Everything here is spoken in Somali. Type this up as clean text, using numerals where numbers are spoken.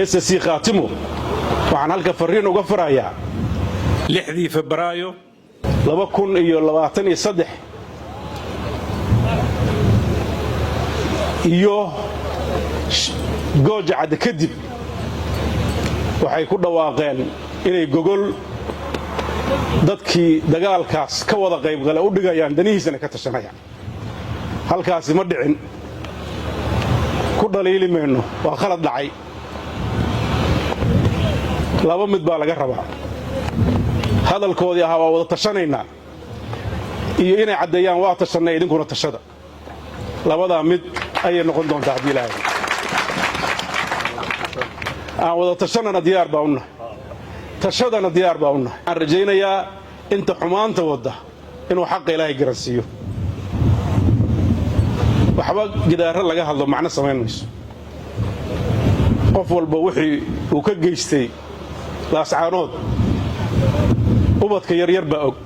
SSC khaatimo waxaan halka fariin uga farayaa 6 Febraayo 2023 iyo gooja cad kadib waxay ku dhawaaqeen inay gogol dadkii dagaalkaas ka wada qayb galay u dhigayaan danihiisana ka tashanayaan halkaasi ma dhicin ku dhaliili meeno waa khalad dhacay laba mid baa laga rabaa hadalkoodii ahaa waa wada tashanaynaa iyo inay caddeeyaan waa tashanay idinkuna tashada labadaa mid ayay noqon doontaa haddii ilaahay aan wada tashanana diyaar baa u nahay tashadana diyaar baa u nahay waxaan rajaynayaa inta xumaanta wadda inuu xaqa ilaahay garansiiyo waxba gidaaro laga hadlo macno samayn mayso qof walba wixii uu ka geystay laascaanood ubadka yaryar baa og